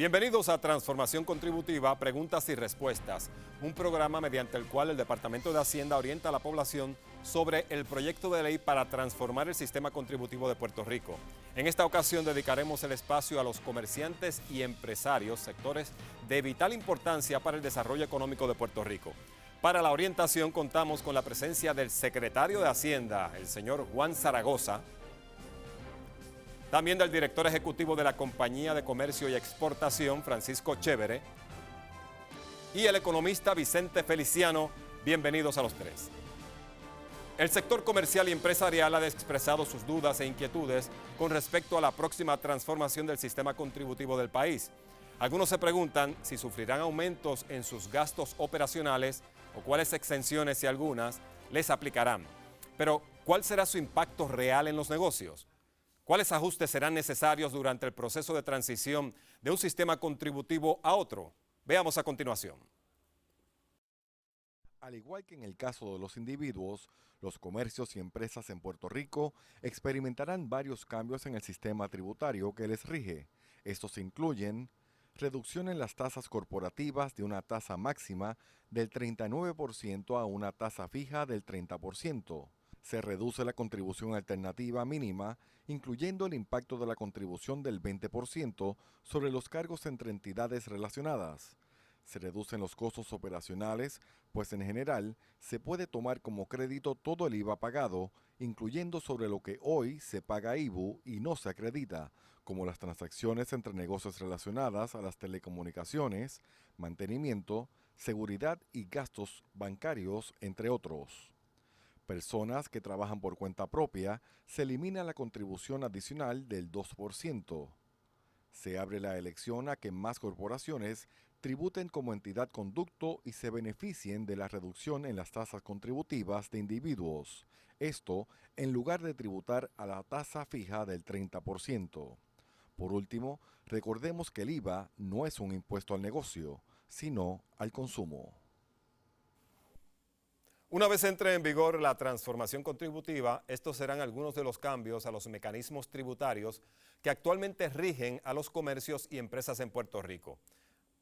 Bienvenidos a Transformación Contributiva, Preguntas y Respuestas, un programa mediante el cual el Departamento de Hacienda orienta a la población sobre el proyecto de ley para transformar el sistema contributivo de Puerto Rico. En esta ocasión dedicaremos el espacio a los comerciantes y empresarios, sectores de vital importancia para el desarrollo económico de Puerto Rico. Para la orientación contamos con la presencia del secretario de Hacienda, el señor Juan Zaragoza, también del director ejecutivo de la Compañía de Comercio y Exportación, Francisco Chévere, y el economista Vicente Feliciano. Bienvenidos a los tres. El sector comercial y empresarial ha expresado sus dudas e inquietudes con respecto a la próxima transformación del sistema contributivo del país. Algunos se preguntan si sufrirán aumentos en sus gastos operacionales o cuáles exenciones, si algunas, les aplicarán. Pero, ¿cuál será su impacto real en los negocios? ¿Cuáles ajustes serán necesarios durante el proceso de transición de un sistema contributivo a otro? Veamos a continuación. Al igual que en el caso de los individuos, los comercios y empresas en Puerto Rico experimentarán varios cambios en el sistema tributario que les rige. Estos incluyen reducción en las tasas corporativas de una tasa máxima del 39% a una tasa fija del 30%. Se reduce la contribución alternativa mínima, incluyendo el impacto de la contribución del 20% sobre los cargos entre entidades relacionadas. Se reducen los costos operacionales, pues en general se puede tomar como crédito todo el IVA pagado, incluyendo sobre lo que hoy se paga IVU y no se acredita, como las transacciones entre negocios relacionadas a las telecomunicaciones, mantenimiento, seguridad y gastos bancarios, entre otros. Personas que trabajan por cuenta propia, se elimina la contribución adicional del 2%. Se abre la elección a que más corporaciones tributen como entidad conducto y se beneficien de la reducción en las tasas contributivas de individuos. Esto en lugar de tributar a la tasa fija del 30%. Por último, recordemos que el IVA no es un impuesto al negocio, sino al consumo. Una vez entre en vigor la transformación contributiva, estos serán algunos de los cambios a los mecanismos tributarios que actualmente rigen a los comercios y empresas en Puerto Rico.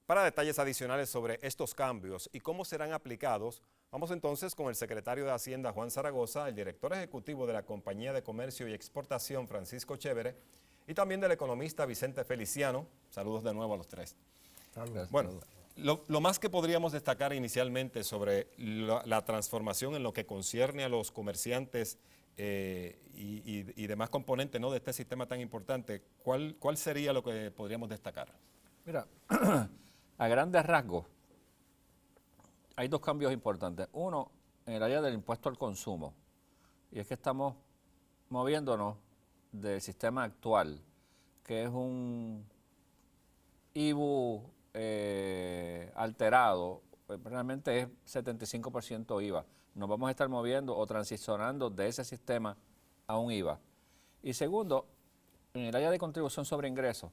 Para detalles adicionales sobre estos cambios y cómo serán aplicados, vamos entonces con el secretario de Hacienda, Juan Zaragoza, el director ejecutivo de la Compañía de Comercio y Exportación, Francisco Chévere, y también del economista Vicente Feliciano. Saludos de nuevo a los tres. Saludos. Bueno, lo más que podríamos destacar inicialmente sobre la transformación en lo que concierne a los comerciantes y demás componentes, ¿no?, de este sistema tan importante, ¿cuál sería lo que podríamos destacar? Mira, a grandes rasgos, hay dos cambios importantes. Uno, en el área del impuesto al consumo, y es que estamos moviéndonos del sistema actual, que es un IVU alterado, realmente es 75% IVA. Nos vamos a estar moviendo o transicionando de ese sistema a un IVA. Y segundo, en el área de contribución sobre ingresos,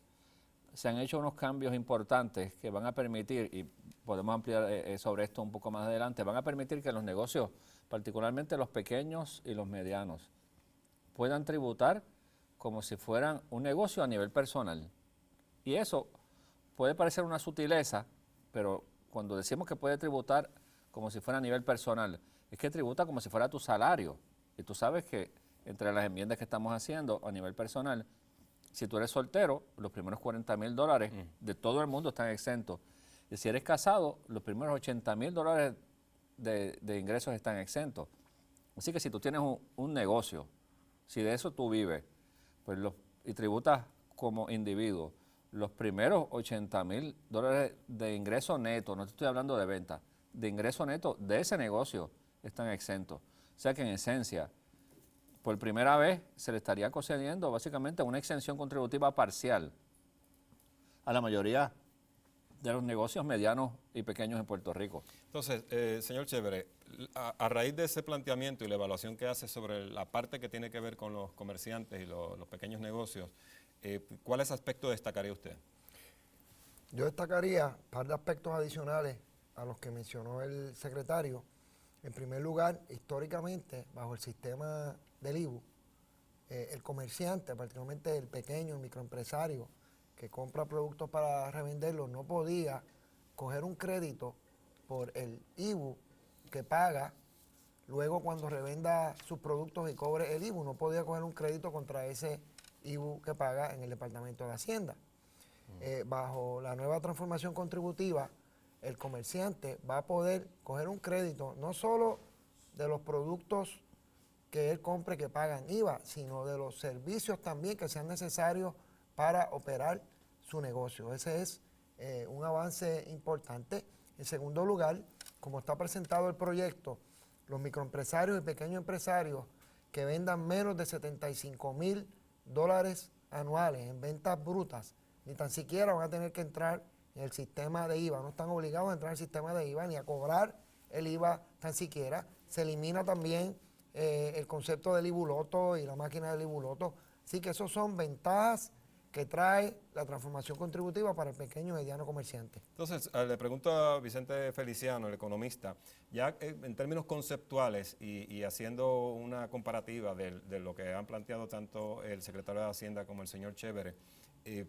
se han hecho unos cambios importantes que van a permitir, y podemos ampliar sobre esto un poco más adelante, van a permitir que los negocios, particularmente los pequeños y los medianos, puedan tributar como si fueran un negocio a nivel personal. Y eso puede parecer una sutileza, pero cuando decimos que puede tributar como si fuera a nivel personal, es que tributa como si fuera tu salario. Y tú sabes que entre las enmiendas que estamos haciendo a nivel personal, si tú eres soltero, los primeros $40,000 de todo el mundo están exentos. Y si eres casado, los primeros $80,000 de ingresos están exentos. Así que si tú tienes un negocio, si de eso tú vives, pues y tributas como individuo, los primeros $80,000 de ingreso neto, no te estoy hablando de venta, de ingreso neto de ese negocio están exentos. O sea que en esencia, por primera vez se le estaría concediendo básicamente una exención contributiva parcial a la mayoría de los negocios medianos y pequeños en Puerto Rico. Entonces, señor Chévere, a raíz de ese planteamiento y la evaluación que hace sobre la parte que tiene que ver con los comerciantes y los pequeños negocios, ¿cuáles aspectos destacaría usted? Yo destacaría un par de aspectos adicionales a los que mencionó el secretario. En primer lugar, históricamente, bajo el sistema del IVU, el comerciante, particularmente el pequeño, el microempresario, que compra productos para revenderlos no podía coger un crédito por el IBU que paga, luego cuando revenda sus productos y cobre el IBU, no podía coger un crédito contra ese IBU que paga en el Departamento de Hacienda. Bajo la nueva transformación contributiva, el comerciante va a poder coger un crédito no solo de los productos que él compre que pagan IVA, sino de los servicios también que sean necesarios para operar su negocio. Ese es un avance importante. En segundo lugar, como está presentado el proyecto, los microempresarios y pequeños empresarios que vendan menos de $75,000 anuales en ventas brutas, ni tan siquiera van a tener que entrar en el sistema de IVA, no están obligados a entrar en el sistema de IVA ni a cobrar el IVA tan siquiera. Se elimina también el concepto del IBULOTO y la máquina del IBULOTO. Así que esos son ventajas que trae la transformación contributiva para el pequeño y mediano comerciante. Entonces, le pregunto a Vicente Feliciano, el economista, ya en términos conceptuales y haciendo una comparativa de lo que han planteado tanto el secretario de Hacienda como el señor Chévere, y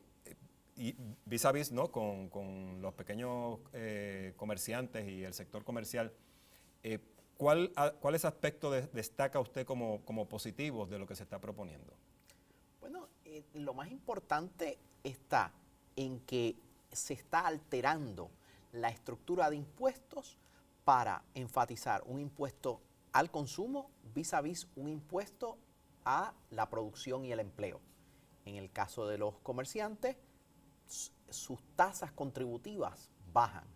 vis a vis, ¿no?, con los pequeños comerciantes y el sector comercial, ¿cuáles aspectos destaca usted como positivos de lo que se está proponiendo? Bueno, lo más importante está en que se está alterando la estructura de impuestos para enfatizar un impuesto al consumo vis a vis un impuesto a la producción y el empleo. En el caso de los comerciantes, sus tasas contributivas bajan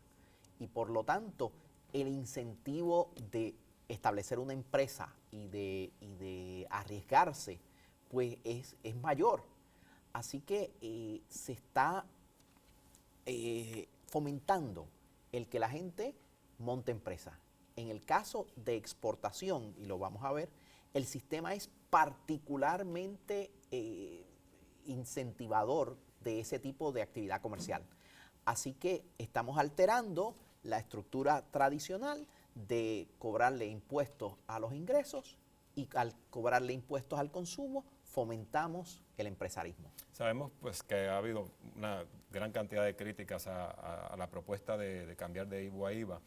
y por lo tanto el incentivo de establecer una empresa y de arriesgarse pues es mayor. Así que se está fomentando el que la gente monte empresa. En el caso de exportación, y lo vamos a ver, el sistema es particularmente incentivador de ese tipo de actividad comercial. Así que estamos alterando la estructura tradicional de cobrarle impuestos a los ingresos y al cobrarle impuestos al consumo fomentamos el empresarismo. Sabemos pues que ha habido una gran cantidad de críticas a la propuesta de cambiar de IBU a IVA,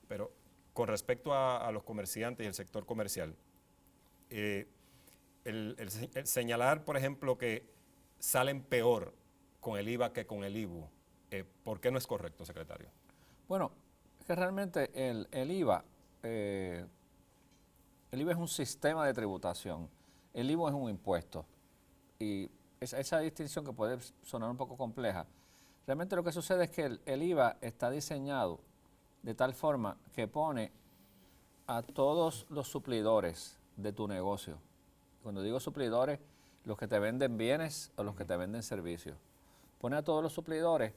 pero con respecto a los comerciantes y el sector comercial, el señalar, por ejemplo, que salen peor con el IVA que con el IBU, ¿por qué no es correcto, secretario? Bueno, es que realmente el IVA es un sistema de tributación. El IVA es un impuesto. Y esa distinción que puede sonar un poco compleja, realmente lo que sucede es que el IVA está diseñado de tal forma que pone a todos los suplidores de tu negocio. Cuando digo suplidores, los que te venden bienes o los que te venden servicios. Pone a todos los suplidores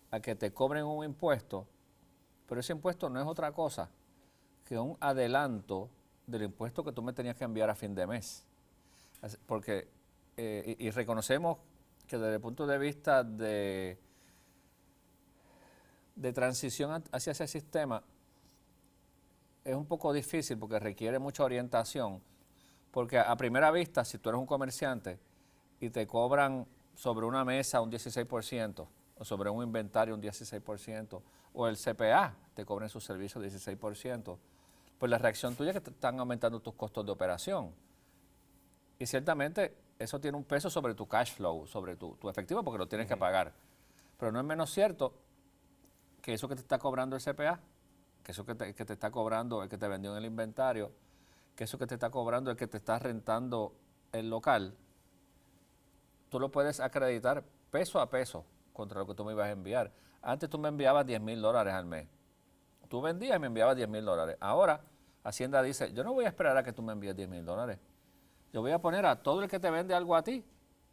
a que te cobren un impuesto, pero ese impuesto no es otra cosa que un adelanto del impuesto que tú me tenías que enviar a fin de mes. Porque, y reconocemos que desde el punto de vista de transición hacia ese sistema es un poco difícil porque requiere mucha orientación, porque a primera vista, si tú eres un comerciante y te cobran sobre una mesa un 16%, o sobre un inventario un 16%, o el CPA te cobra en sus servicios 16%, pues la reacción tuya es que te están aumentando tus costos de operación. Y ciertamente eso tiene un peso sobre tu cash flow, sobre tu efectivo, porque lo tienes que pagar. Pero no es menos cierto que eso que te está cobrando el CPA, que eso que te está cobrando el que te vendió en el inventario, que eso que te está cobrando el que te está rentando el local, tú lo puedes acreditar peso a peso contra lo que tú me ibas a enviar. Antes tú me enviabas $10,000 al mes. Tú vendías y me enviabas $10,000. Ahora Hacienda dice, yo no voy a esperar a que tú me envíes $10,000. Yo voy a poner a todo el que te vende algo a ti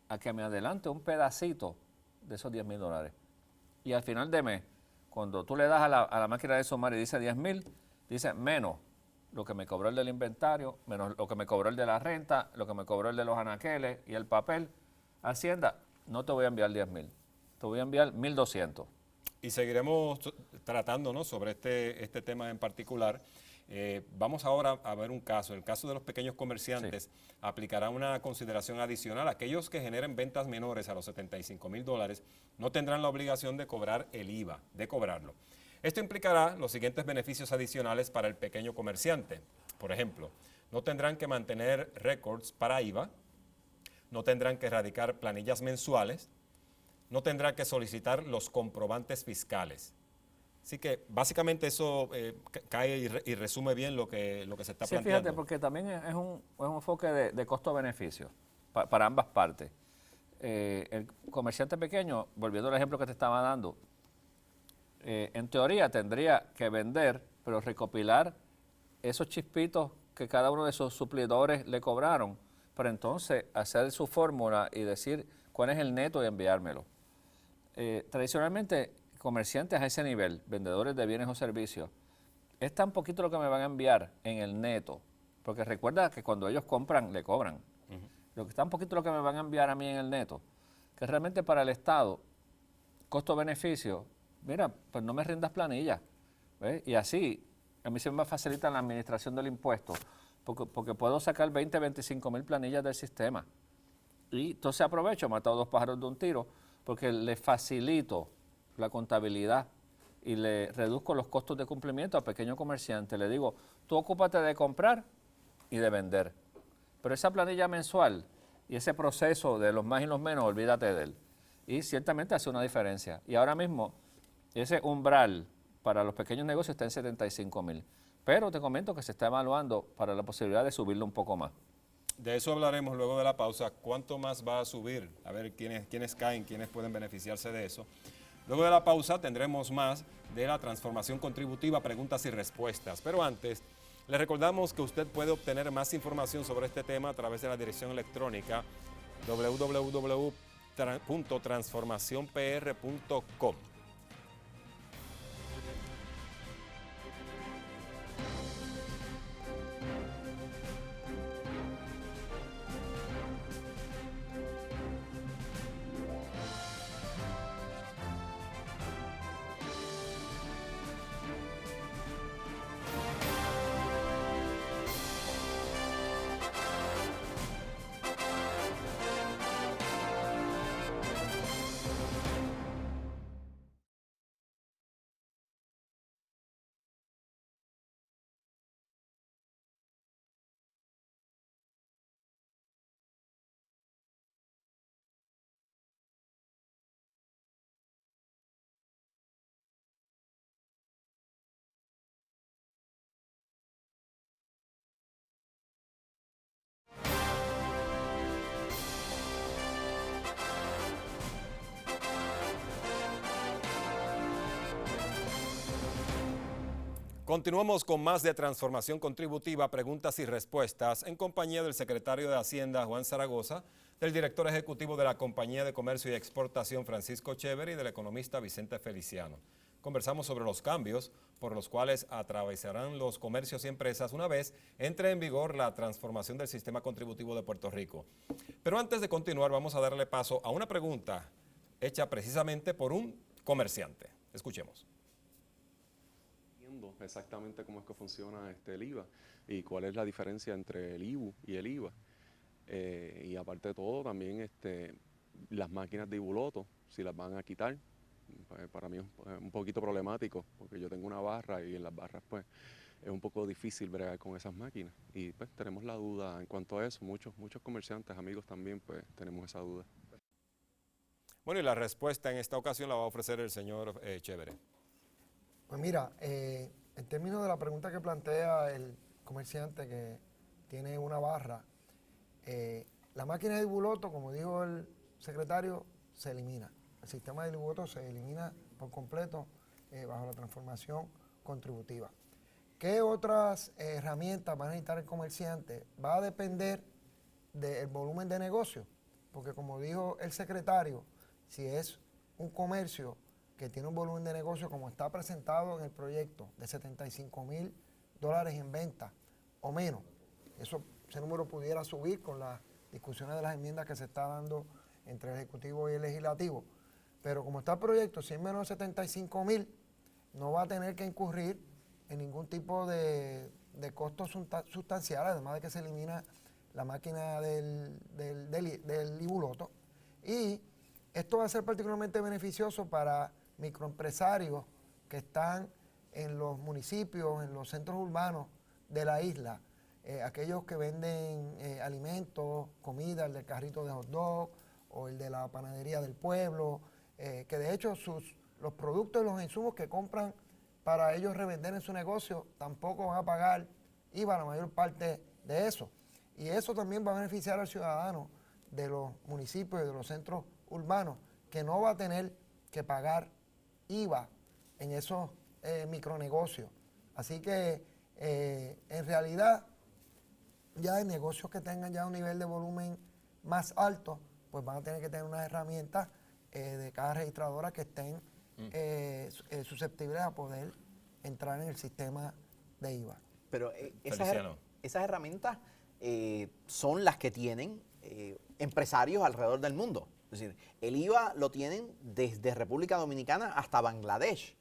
a que me adelante un pedacito de esos $10,000. Y al final de mes, cuando tú le das a la máquina de sumar y dice 10,000, dice menos lo que me cobró el del inventario, menos lo que me cobró el de la renta, lo que me cobró el de los anaqueles y el papel. Hacienda, no te voy a enviar 10,000, te voy a enviar 1,200. Y seguiremos tratando, ¿no?, sobre este tema en particular. Vamos ahora a ver un caso. En el caso de los pequeños comerciantes, aplicará una consideración adicional. Aquellos que generen ventas menores a los $75,000 no tendrán la obligación de cobrar el IVA, de cobrarlo. Esto implicará los siguientes beneficios adicionales para el pequeño comerciante. Por ejemplo, no tendrán que mantener récords para IVA, no tendrán que erradicar planillas mensuales, no tendrán que solicitar los comprobantes fiscales. Así que básicamente eso cae y resume bien lo que se está planteando. Fíjate, porque también es un enfoque de costo-beneficio para ambas partes. El comerciante pequeño, volviendo al ejemplo que te estaba dando, en teoría tendría que vender, pero recopilar esos chispitos que cada uno de sus suplidores le cobraron, para entonces hacer su fórmula y decir cuál es el neto y enviármelo. Tradicionalmente, comerciantes a ese nivel, vendedores de bienes o servicios, es tan poquito lo que me van a enviar en el neto, porque recuerda que cuando ellos compran, le cobran. Lo que es tan poquito lo que me van a enviar a mí en el neto, que realmente para el Estado, costo-beneficio, mira, pues no me rindas planilla, ¿ves? Y así, a mí se me facilita la administración del impuesto, porque puedo sacar 20, 25 mil planillas del sistema. Y entonces aprovecho, he matado 2 pájaros de un tiro, porque le facilito la contabilidad y le reduzco los costos de cumplimiento al pequeño comerciante. Le digo, tú ocúpate de comprar y de vender. Pero esa planilla mensual y ese proceso de los más y los menos, olvídate de él. Y ciertamente hace una diferencia. Y ahora mismo, ese umbral para los pequeños negocios está en 75,000. Pero te comento que se está evaluando para la posibilidad de subirlo un poco más. De eso hablaremos luego de la pausa. ¿Cuánto más va a subir? A ver quiénes caen, quiénes pueden beneficiarse de eso. Luego de la pausa tendremos más de la transformación contributiva, preguntas y respuestas. Pero antes, le recordamos que usted puede obtener más información sobre este tema a través de la dirección electrónica www.transformacionpr.com. Continuamos con más de Transformación Contributiva, preguntas y respuestas, en compañía del secretario de Hacienda, Juan Zaragoza, del director ejecutivo de la Compañía de Comercio y Exportación, Francisco Chévere, y del economista Vicente Feliciano. Conversamos sobre los cambios por los cuales atravesarán los comercios y empresas una vez entre en vigor la transformación del sistema contributivo de Puerto Rico. Pero antes de continuar, vamos a darle paso a una pregunta hecha precisamente por un comerciante. Escuchemos. Exactamente cómo es que funciona el IVA y cuál es la diferencia entre el IBU y el IVA. Y aparte de todo, también las máquinas de Ibuloto, si las van a quitar, pues para mí es un poquito problemático, porque yo tengo una barra y en las barras pues es un poco difícil bregar con esas máquinas. Y pues tenemos la duda en cuanto a eso, muchos comerciantes, amigos también, pues tenemos esa duda. Bueno, y la respuesta en esta ocasión la va a ofrecer el señor Chévere. Pues mira, en términos de la pregunta que plantea el comerciante que tiene una barra, la máquina de Ibuloto, como dijo el secretario, se elimina. El sistema de Ibuloto se elimina por completo bajo la transformación contributiva. ¿Qué otras herramientas va a necesitar el comerciante? Va a depender del volumen de negocio, porque como dijo el secretario, si es un comercio que tiene un volumen de negocio como está presentado en el proyecto de $75,000 en venta o menos, ese número pudiera subir con las discusiones de las enmiendas que se está dando entre el Ejecutivo y el Legislativo. Pero como está el proyecto, si es menos de $75,000, no va a tener que incurrir en ningún tipo de de costos sustanciales, además de que se elimina la máquina del Ibuloto. Y esto va a ser particularmente beneficioso para microempresarios que están en los municipios, en los centros urbanos de la isla, aquellos que venden alimentos, comida, el del carrito de hot dog o el de la panadería del pueblo, que de hecho los productos y los insumos que compran para ellos revender en su negocio tampoco van a pagar IVA la mayor parte de eso. Y eso también va a beneficiar al ciudadano de los municipios y de los centros urbanos, que no va a tener que pagar IVA en esos micronegocios. Así que en realidad ya en negocios que tengan ya un nivel de volumen más alto, pues van a tener que tener unas herramientas de cada registradora que estén susceptibles a poder entrar en el sistema de IVA. Pero Feliciano. esas herramientas son las que tienen empresarios alrededor del mundo. Es decir, el IVA lo tienen desde República Dominicana hasta Bangladesh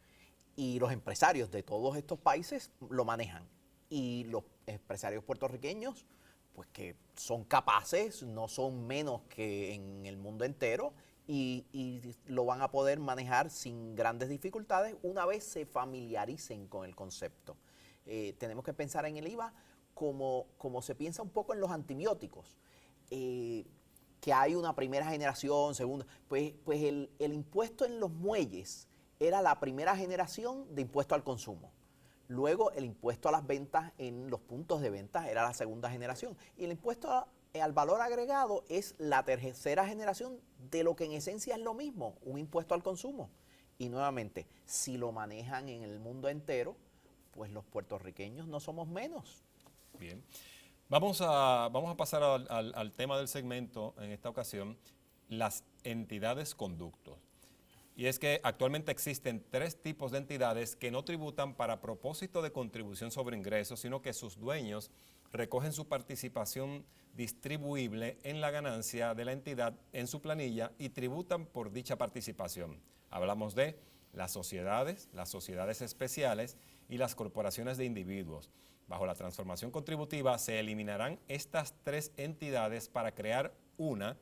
y los empresarios de todos estos países lo manejan. Y los empresarios puertorriqueños, pues que son capaces, no son menos que en el mundo entero y lo van a poder manejar sin grandes dificultades una vez se familiaricen con el concepto. Tenemos que pensar en el IVA como se piensa un poco en los antibióticos, que hay una primera generación, segunda, pues el impuesto en los muelles era la primera generación de impuesto al consumo. Luego el impuesto a las ventas en los puntos de venta era la segunda generación. Y el impuesto al valor agregado es la tercera generación de lo que en esencia es lo mismo, un impuesto al consumo. Y nuevamente, si lo manejan en el mundo entero, pues los puertorriqueños no somos menos. Bien. Vamos a pasar al tema del segmento en esta ocasión, las entidades conductos. Y es que actualmente existen 3 tipos de entidades que no tributan para propósito de contribución sobre ingresos, sino que sus dueños recogen su participación distribuible en la ganancia de la entidad en su planilla y tributan por dicha participación. Hablamos de las sociedades especiales y las corporaciones de individuos. Bajo la transformación contributiva se eliminarán estas 3 entidades para crear una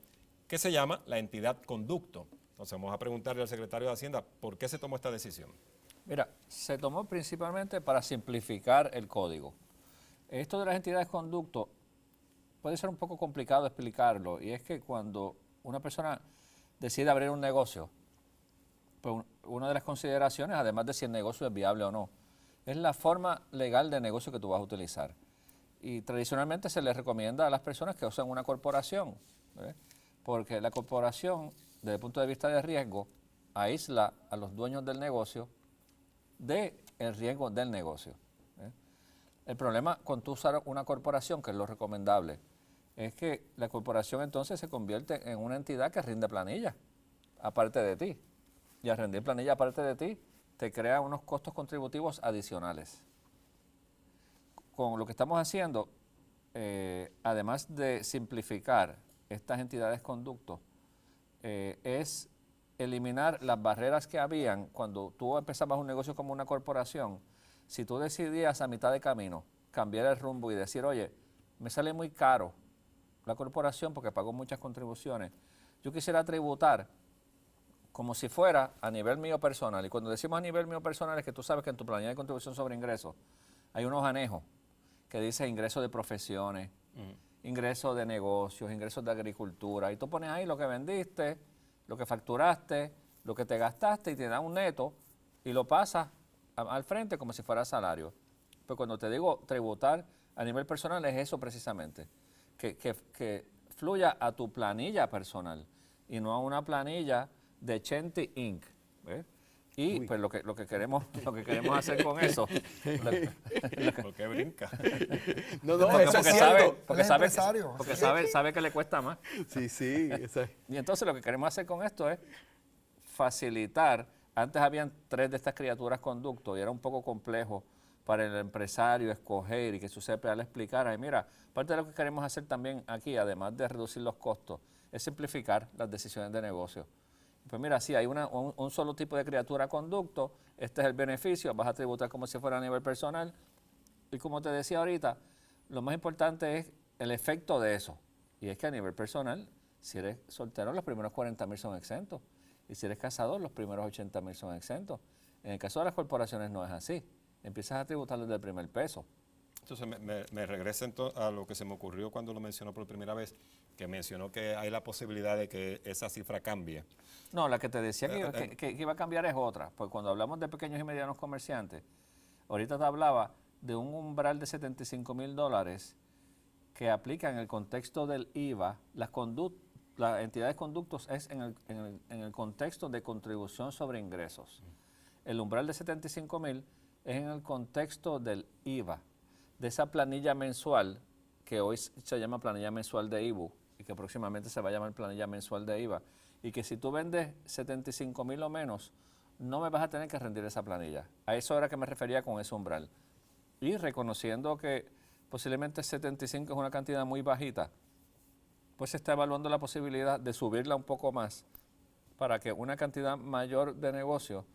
que se llama la entidad conducto. Entonces vamos a preguntarle al secretario de Hacienda por qué se tomó esta decisión. Mira, se tomó principalmente para simplificar el código. Esto de las entidades conducto puede ser un poco complicado explicarlo, y es que cuando una persona decide abrir un negocio, pues una de las consideraciones, además de si el negocio es viable o no, es la forma legal de negocio que tú vas a utilizar. Y tradicionalmente se les recomienda a las personas que usen una corporación, porque la corporación, desde el punto de vista de riesgo, aísla a los dueños del negocio del riesgo del negocio. El problema con tú usar una corporación, que es lo recomendable, es que la corporación entonces se convierte en una entidad que rinde planilla, aparte de ti. Y al rendir planilla aparte de ti, te crea unos costos contributivos adicionales. Con lo que estamos haciendo, además de simplificar estas entidades conductos, es eliminar las barreras que habían cuando tú empezabas un negocio como una corporación. Si tú decidías a mitad de camino cambiar el rumbo y decir, oye, me sale muy caro la corporación porque pago muchas contribuciones, yo quisiera tributar como si fuera a nivel mío personal. Y cuando decimos a nivel mío personal es que tú sabes que en tu planilla de contribución sobre ingresos hay unos anejos que dice ingresos de profesiones, ingresos de negocios, ingresos de agricultura, y tú pones ahí lo que vendiste, lo que facturaste, lo que te gastaste y te da un neto y lo pasas al frente como si fuera salario. Pues cuando te digo tributar a nivel personal es eso precisamente, que fluya a tu planilla personal y no a una planilla de Chenti Inc. ¿Ves? Y pues lo que queremos hacer con eso. ¿Por qué brinca? No, Porque eso es cierto. sabe que le cuesta más. Sí. Y entonces lo que queremos hacer con esto es facilitar. Antes habían 3 de estas criaturas conductos y era un poco complejo para el empresario escoger y que su CPA le explicara. Y mira, parte de lo que queremos hacer también aquí, además de reducir los costos, es simplificar las decisiones de negocio. Pues mira, sí, hay un solo tipo de criatura conducto, este es el beneficio, vas a tributar como si fuera a nivel personal Y como te decía ahorita, lo más importante es el efecto de eso. Y es que a nivel personal, si eres soltero, los primeros 40,000 son exentos. Y si eres casado, los primeros 80,000 son exentos. En el caso de las corporaciones no es así. Empiezas a tributar desde el primer peso. Entonces me regresa a lo que se me ocurrió cuando lo mencionó por primera vez, que mencionó que hay la posibilidad de que esa cifra cambie. No, la que te decía que iba a cambiar es otra. Pues cuando hablamos de pequeños y medianos comerciantes, ahorita te hablaba de un umbral de $75,000 que aplica en el contexto del IVA. Las entidades conductos es en el contexto de contribución sobre ingresos. El umbral de 75,000 es en el contexto del IVA, de esa planilla mensual que hoy se llama planilla mensual de IBU y que próximamente se va a llamar planilla mensual de IVA, y que si tú vendes 75,000 o menos, no me vas a tener que rendir esa planilla. A eso era que me refería con ese umbral. Y reconociendo que posiblemente 75 es una cantidad muy bajita, pues se está evaluando la posibilidad de subirla un poco más para que una cantidad mayor de negocio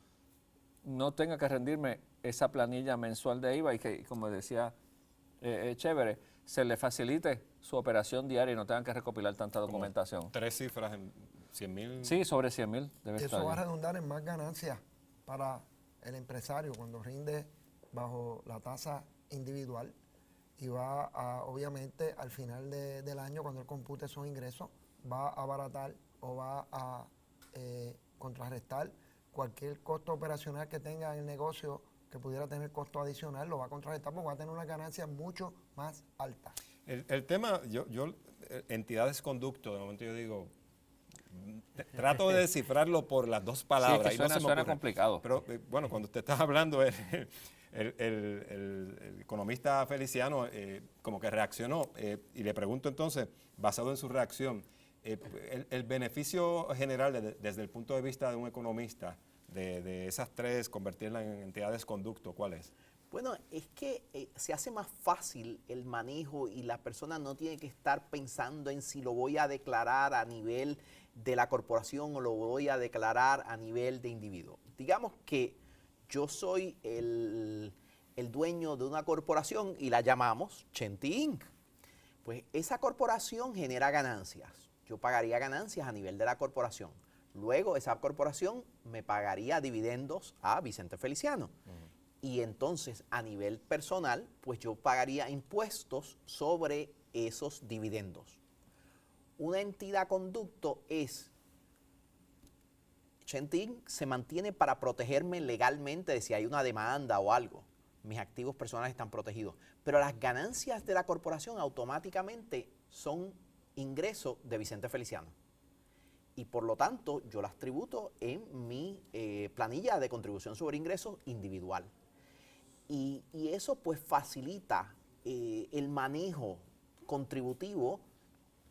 no tenga que rendirme esa planilla mensual de IVA y que, como decía Chévere, se le facilite su operación diaria y no tengan que recopilar tanta documentación. 3 cifras en 100,000. Sí, sobre 100,000 debe estar. Eso va a redundar en más ganancias para el empresario cuando rinde bajo la tasa individual y va a, obviamente, al final del año, cuando él compute esos ingresos, va a abaratar o va a contrarrestar cualquier costo operacional que tenga en el negocio que pudiera tener costo adicional, lo va a contrarrestar porque va a tener una ganancia mucho más alta. El tema, entidades conducto, de momento yo digo, trato de descifrarlo por las dos palabras. Sí, es que suena complicado. Pero bueno, cuando usted está hablando, el economista Feliciano como que reaccionó y le pregunto entonces, basado en su reacción, el beneficio general desde el punto de vista de un economista de esas 3, convertirlas en entidades conducto, ¿cuál es? Bueno, es que se hace más fácil el manejo y la persona no tiene que estar pensando en si lo voy a declarar a nivel de la corporación o lo voy a declarar a nivel de individuo. Digamos que yo soy el dueño de una corporación y la llamamos Chenti Inc. Pues esa corporación genera ganancias. Yo pagaría ganancias a nivel de la corporación. Luego esa corporación me pagaría dividendos a Vicente Feliciano. Y entonces a nivel personal, pues yo pagaría impuestos sobre esos dividendos. Una entidad conducto es, Chenti Inc. se mantiene para protegerme legalmente de si hay una demanda o algo. Mis activos personales están protegidos. Pero las ganancias de la corporación automáticamente son ingresos de Vicente Feliciano. Y por lo tanto, yo las tributo en mi planilla de contribución sobre ingresos individual. Y eso pues facilita el manejo contributivo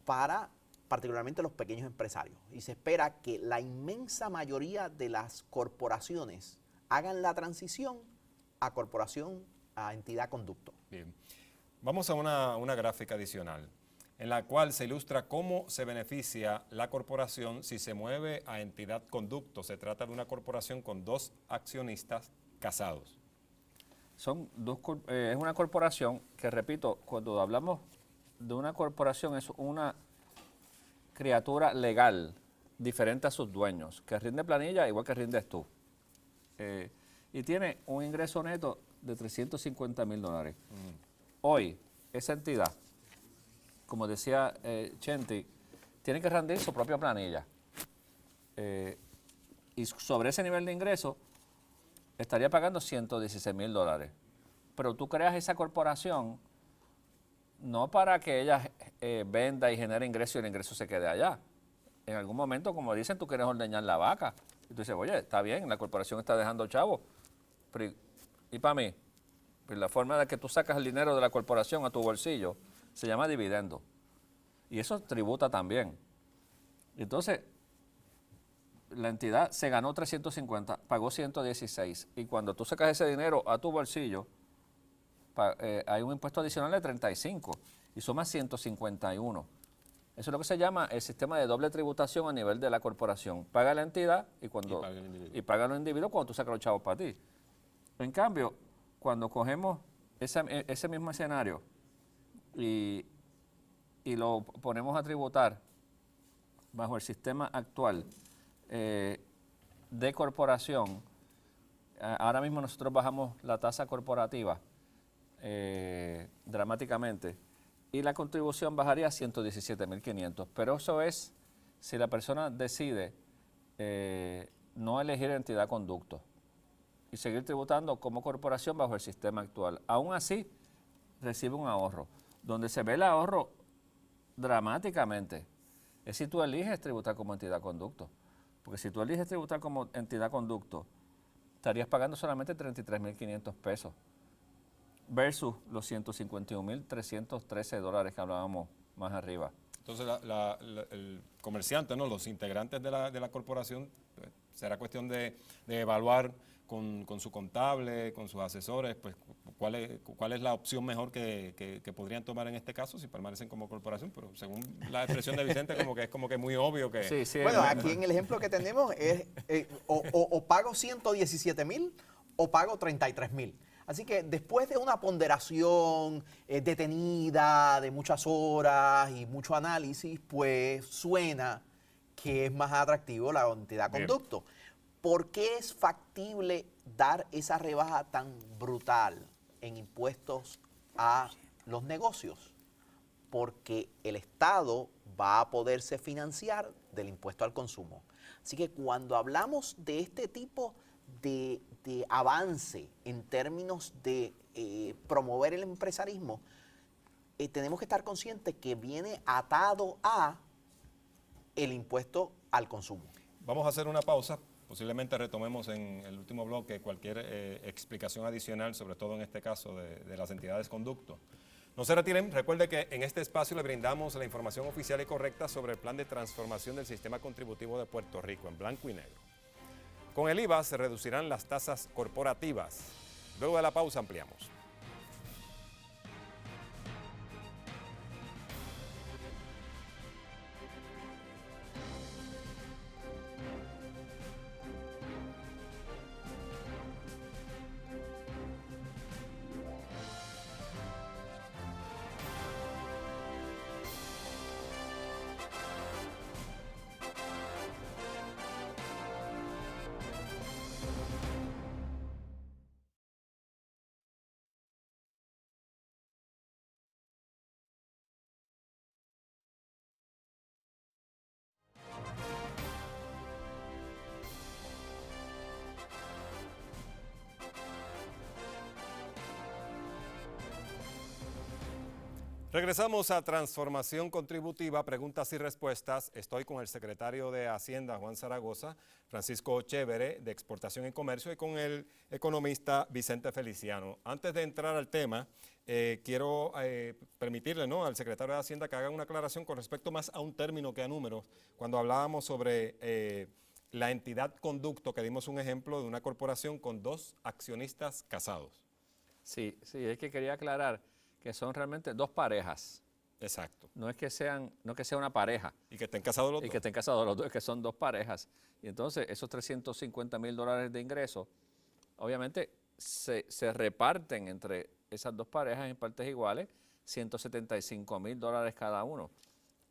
para particularmente los pequeños empresarios. Y se espera que la inmensa mayoría de las corporaciones hagan la transición a corporación, a entidad conducto. Bien. Vamos a una gráfica adicional, en la cual se ilustra cómo se beneficia la corporación si se mueve a entidad conducto. Se trata de una corporación con 2 accionistas casados. Es una corporación que, repito, cuando hablamos de una corporación es una criatura legal diferente a sus dueños, que rinde planilla igual que rindes tú. Y tiene un ingreso neto de $350,000. Hoy, esa entidad, como decía Chenti, tiene que rendir su propia planilla. Y sobre ese nivel de ingreso, estaría pagando $116,000. Pero tú creas esa corporación no para que ella venda y genere ingreso y el ingreso se quede allá. En algún momento, como dicen, tú quieres ordeñar la vaca. Y tú dices, oye, está bien, la corporación está dejando chavo. Pero, ¿y para mí? Pues la forma de que tú sacas el dinero de la corporación a tu bolsillo se llama dividendo. Y eso tributa también. Entonces, la entidad se ganó 350, pagó 116. Y cuando tú sacas ese dinero a tu bolsillo, hay un impuesto adicional de 35 y suma 151. Eso es lo que se llama el sistema de doble tributación a nivel de la corporación. Paga la entidad y paga los individuos cuando tú sacas los chavos para ti. En cambio, cuando cogemos ese mismo escenario y lo ponemos a tributar bajo el sistema actual de corporación, ahora mismo nosotros bajamos la tasa corporativa dramáticamente y la contribución bajaría a 117.500, pero eso es si la persona decide no elegir entidad conducto y seguir tributando como corporación bajo el sistema actual. Aún así, recibe un ahorro. Donde se ve el ahorro dramáticamente es si tú eliges tributar como entidad conducto. Porque si tú eliges tributar como entidad conducto, estarías pagando solamente 33.500 pesos versus los 151.313 dólares que hablábamos más arriba. Entonces, el comerciante, ¿no? Los integrantes de la corporación, será cuestión de evaluar con su contable, con sus asesores, pues cuál es la opción mejor que podrían tomar en este caso si permanecen como corporación, pero según la expresión de Vicente es como que muy obvio que... Sí, sí, Bueno, aquí en el ejemplo que tenemos es o pago 117.000 o pago 33.000. Así que después de una ponderación detenida de muchas horas y mucho análisis, pues suena que es más atractivo la entidad conducto. ¿Por qué es factible dar esa rebaja tan brutal en impuestos a los negocios? Porque el Estado va a poderse financiar del impuesto al consumo. Así que cuando hablamos de este tipo de avance en términos de promover el empresarismo, tenemos que estar conscientes que viene atado a el impuesto al consumo. Vamos a hacer una pausa. Posiblemente retomemos en el último bloque cualquier explicación adicional, sobre todo en este caso de las entidades conducto. No se retiren, recuerde que en este espacio le brindamos la información oficial y correcta sobre el plan de transformación del sistema contributivo de Puerto Rico en blanco y negro. Con el IVA se reducirán las tasas corporativas. Luego de la pausa ampliamos. Regresamos a Transformación Contributiva, preguntas y respuestas. Estoy con el secretario de Hacienda, Juan Zaragoza, Francisco Chévere, de Exportación y Comercio, y con el economista Vicente Feliciano. Antes de entrar al tema, quiero permitirle, ¿no?, al secretario de Hacienda que haga una aclaración con respecto más a un término que a números. Cuando hablábamos sobre la entidad conducto, que dimos un ejemplo de una corporación con dos accionistas casados. Sí, es que quería aclarar que son realmente dos parejas. Exacto. No es que sea una pareja. Y que estén casados los dos. Y que estén casados los dos, es que son dos parejas. Y entonces esos $350.000 de ingresos, obviamente se reparten entre esas dos parejas en partes iguales, $175.000 cada uno.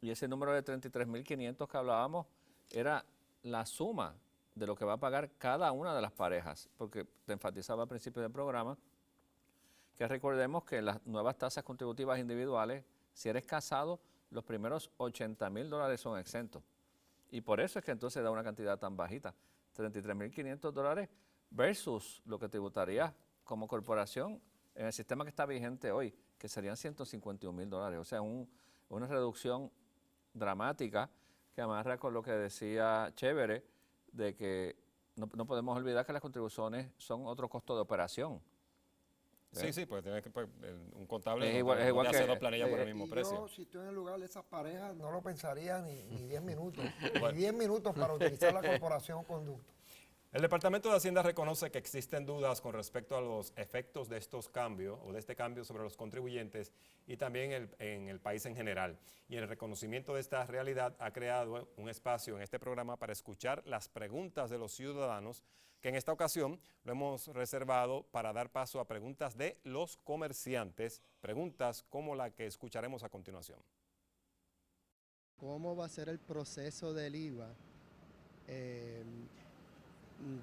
Y ese número de 33.500 que hablábamos era la suma de lo que va a pagar cada una de las parejas, porque te enfatizaba al principio del programa que recordemos que las nuevas tasas contributivas individuales, si eres casado, los primeros $80.000 son exentos. Y por eso es que entonces da una cantidad tan bajita, $33.500 versus lo que tributaría como corporación en el sistema que está vigente hoy, que serían $151.000. O sea, una reducción dramática que amarra con lo que decía Chévere, de que no podemos olvidar que las contribuciones son otro costo de operación. Sí, pues tienes que un contable es igual hacer que dos planillas por el mismo Y precio. yo, si estoy en el lugar de esas parejas, no lo pensaría ni 10 minutos. Ni 10 minutos para utilizar la corporación conducto. El Departamento de Hacienda reconoce que existen dudas con respecto a los efectos de estos cambios o de este cambio sobre los contribuyentes y también en el país en general. Y en el reconocimiento de esta realidad ha creado un espacio en este programa para escuchar las preguntas de los ciudadanos, que en esta ocasión lo hemos reservado para dar paso a preguntas de los comerciantes, preguntas como la que escucharemos a continuación. ¿Cómo va a ser el proceso del IVA?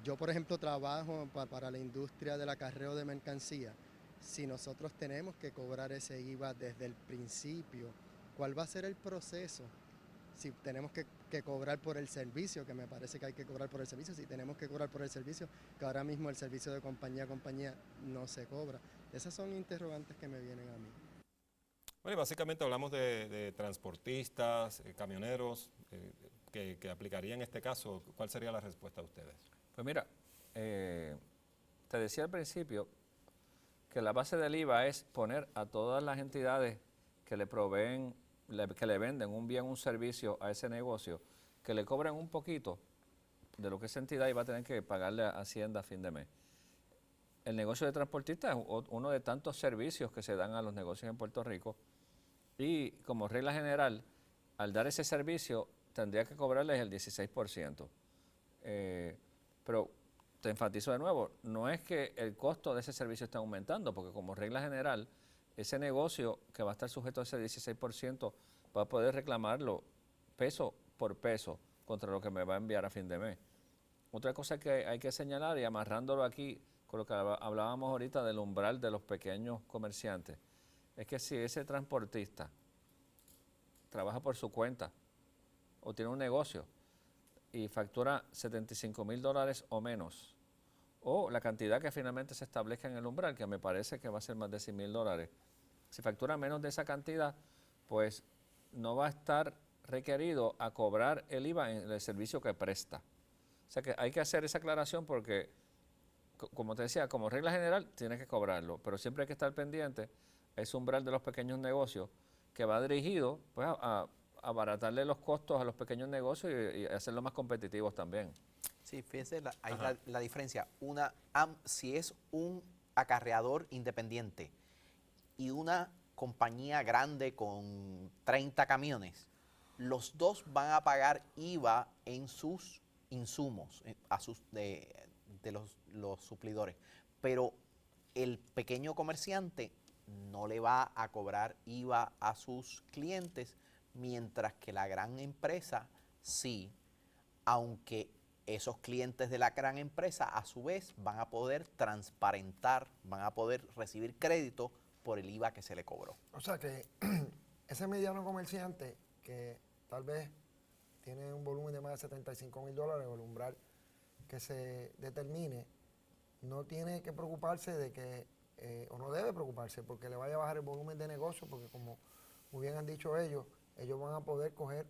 Yo, por ejemplo, trabajo para la industria del acarreo de mercancía. Si nosotros tenemos que cobrar ese IVA desde el principio, ¿cuál va a ser el proceso? Si tenemos que cobrar por el servicio, que me parece que hay que cobrar por el servicio, si tenemos que cobrar por el servicio, que ahora mismo el servicio de compañía a compañía no se cobra. Esas son interrogantes que me vienen a mí. Bueno, y básicamente hablamos de transportistas, camioneros, que aplicarían este caso. ¿Cuál sería la respuesta de ustedes? Pues mira, te decía al principio que la base del IVA es poner a todas las entidades que le proveen, que le venden un bien, un servicio a ese negocio, que le cobren un poquito de lo que esa entidad iba a tener que pagarle a Hacienda a fin de mes. El negocio de transportista es uno de tantos servicios que se dan a los negocios en Puerto Rico y como regla general, al dar ese servicio tendría que cobrarles el 16%. Pero te enfatizo de nuevo, no es que el costo de ese servicio esté aumentando, porque como regla general, ese negocio que va a estar sujeto a ese 16% va a poder reclamarlo peso por peso contra lo que me va a enviar a fin de mes. Otra cosa que hay que señalar, y amarrándolo aquí con lo que hablábamos ahorita del umbral de los pequeños comerciantes, es que si ese transportista trabaja por su cuenta o tiene un negocio y factura $75,000 o menos, o la cantidad que finalmente se establezca en el umbral, que me parece que va a ser más de $100,000, si factura menos de esa cantidad, pues no va a estar requerido a cobrar el IVA en el servicio que presta. O sea que hay que hacer esa aclaración porque, como te decía, como regla general tienes que cobrarlo, pero siempre hay que estar pendiente a ese umbral de los pequeños negocios que va dirigido pues, a abaratarle los costos a los pequeños negocios y hacerlos más competitivos también. Sí, fíjense, hay la diferencia. Si es un acarreador independiente y una compañía grande con 30 camiones, los dos van a pagar IVA en sus insumos, de los suplidores. Pero el pequeño comerciante no le va a cobrar IVA a sus clientes, mientras que la gran empresa sí, aunque esos clientes de la gran empresa a su vez van a poder transparentar, van a poder recibir crédito por el IVA que se le cobró. O sea que ese mediano comerciante que tal vez tiene un volumen de más de $75,000 o el umbral que se determine, no tiene que preocuparse de que, o no debe preocuparse porque le vaya a bajar el volumen de negocio, porque como muy bien han dicho ellos van a poder coger,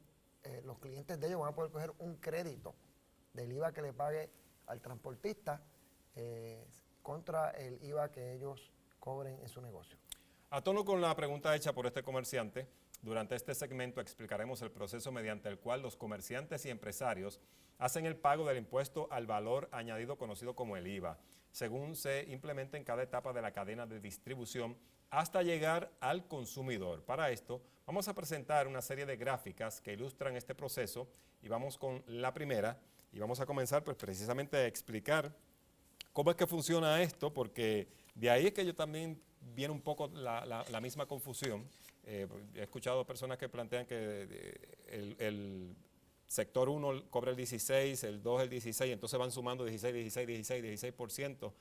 los clientes de ellos van a poder coger un crédito del IVA que le pague al transportista contra el IVA que ellos cobren en su negocio. A tono con la pregunta hecha por este comerciante, durante este segmento explicaremos el proceso mediante el cual los comerciantes y empresarios hacen el pago del impuesto al valor añadido conocido como el IVA, según se implementa en cada etapa de la cadena de distribución hasta llegar al consumidor. Para esto vamos a presentar una serie de gráficas que ilustran este proceso y vamos con la primera y vamos a comenzar pues precisamente a explicar cómo es que funciona esto, porque de ahí es que yo también viene un poco la misma confusión. He escuchado personas que plantean que el sector 1 cobra el 16, el 2 el 16, entonces van sumando 16%,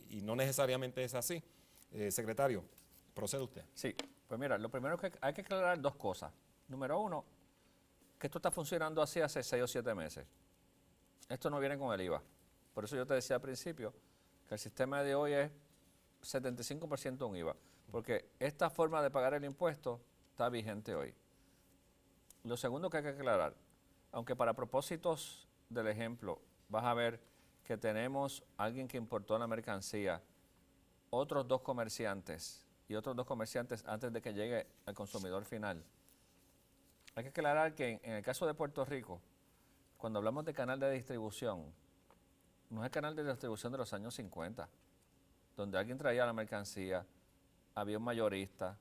y no necesariamente es así. Secretario, procede usted. Sí, pues mira, lo primero que hay que aclarar dos cosas. Número uno, que esto está funcionando así hace 6 o 7 meses. Esto no viene con el IVA. Por eso yo te decía al principio que el sistema de hoy es 75% un IVA, porque esta forma de pagar el impuesto está vigente hoy. Lo segundo que hay que aclarar, aunque para propósitos del ejemplo vas a ver que tenemos alguien que importó la mercancía, otros dos comerciantes y otros dos comerciantes antes de que llegue al consumidor final. Hay que aclarar que en el caso de Puerto Rico, cuando hablamos de canal de distribución, no es el canal de distribución de los años 50, donde alguien traía la mercancía, había un mayorista,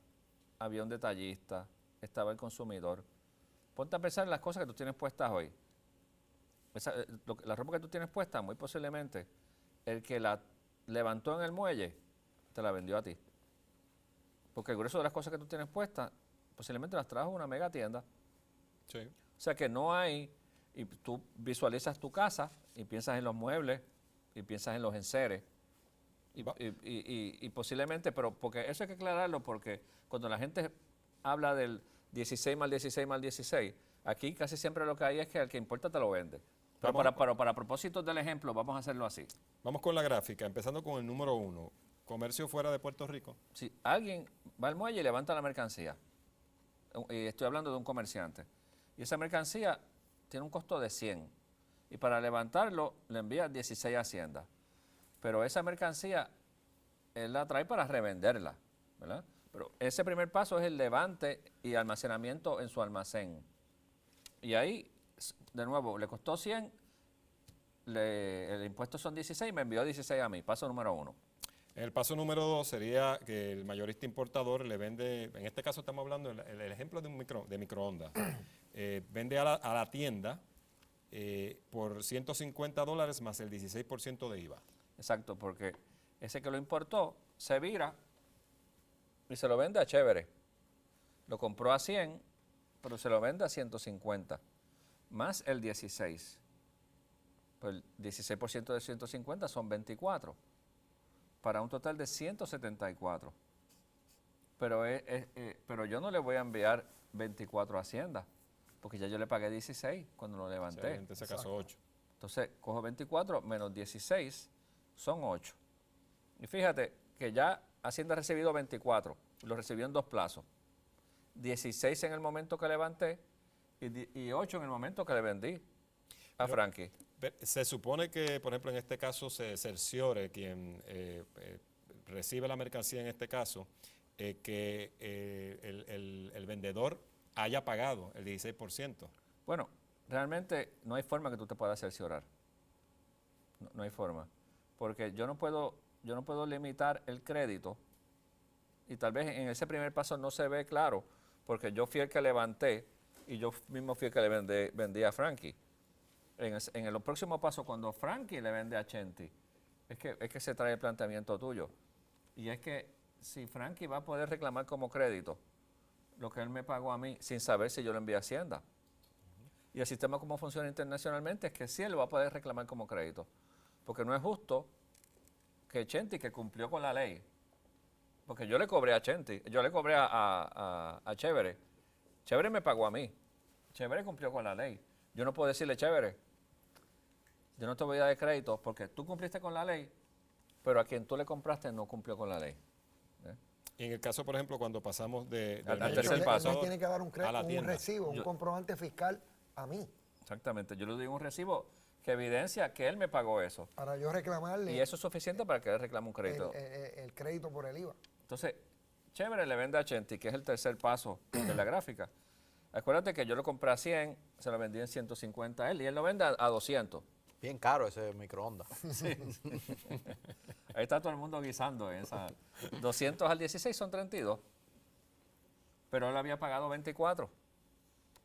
había un detallista, estaba el consumidor. Ponte a pensar en las cosas que tú tienes puestas hoy. La ropa que tú tienes puesta, muy posiblemente, el que la levantó en el muelle, te la vendió a ti. Porque el grueso de las cosas que tú tienes puestas, posiblemente las trajo a una mega tienda. Sí. O sea que no hay, y tú visualizas tu casa y piensas en los muebles y piensas en los enseres. Y posiblemente, pero porque eso hay que aclararlo, porque cuando la gente habla del 16 más 16 más 16, aquí casi siempre lo que hay es que el que importa te lo vende. Pero para propósitos del ejemplo, vamos a hacerlo así. Vamos con la gráfica, empezando con el número 1. Comercio fuera de Puerto Rico. Si alguien va al muelle y levanta la mercancía, y estoy hablando de un comerciante, y esa mercancía tiene un costo de 100, y para levantarlo le envía 16 a Hacienda. Pero esa mercancía, él la trae para revenderla, ¿verdad? Pero ese primer paso es el levante y almacenamiento en su almacén. Y ahí, de nuevo, le costó 100, el impuesto son 16, me envió 16 a mí, paso número 1. En el paso número 2 sería que el mayorista importador le vende, en este caso estamos hablando, el ejemplo de de microondas, vende a la tienda por $150 más el 16% de IVA. Exacto, porque ese que lo importó se vira y se lo vende a Chévere. Lo compró a 100, pero se lo vende a 150, más el 16. Pues el 16% de 150 son 24, para un total de 174. Pero yo no le voy a enviar 24 a Hacienda, porque ya yo le pagué 16 cuando lo levanté. En ese caso 8. Entonces, cojo 24 menos 16, son 8. Y fíjate que ya Hacienda ha recibido 24, lo recibió en 2 plazos. 16 en el momento que levanté y 8 en el momento que le vendí a Frankie. Se supone que, por ejemplo, en este caso se cerciore quien recibe la mercancía en este caso, que el vendedor haya pagado el 16%. Bueno, realmente no hay forma que tú te puedas cerciorar. No hay forma. Porque yo no puedo limitar el crédito, y tal vez en ese primer paso no se ve claro, porque yo fui el que levanté y yo mismo fui el que le vendí a Frankie. En el próximo paso, cuando Frankie le vende a Chenti, es que se trae el planteamiento tuyo. Y es que si Frankie va a poder reclamar como crédito lo que él me pagó a mí sin saber si yo lo envié a Hacienda. Y el sistema como funciona internacionalmente es que sí él lo va a poder reclamar como crédito. Porque no es justo que Chenti, que cumplió con la ley, porque yo le cobré a Chenti, yo le cobré a Chévere. Chévere me pagó a mí. Chévere cumplió con la ley. Yo no puedo decirle, Chévere, yo no te voy a dar de crédito porque tú cumpliste con la ley, pero a quien tú le compraste no cumplió con la ley. Y en el caso, por ejemplo, cuando pasamos del Al De hecho, tercer paso. él me tiene que dar un a la tienda. recibo, un comprobante fiscal a mí, Exactamente. Yo le doy un recibo que evidencia que él me pagó eso. para yo reclamarle Y eso es suficiente para que él reclame un crédito. el crédito por el IVA. Entonces, Chévere le vende a Chenti, que es el tercer paso de la gráfica. Acuérdate que yo lo compré a 100, se lo vendí en 150 a él, y él lo vende a 200. Bien caro ese microondas. Ahí está todo el mundo guisando. 200 al 16 son 32. Pero él había pagado 24.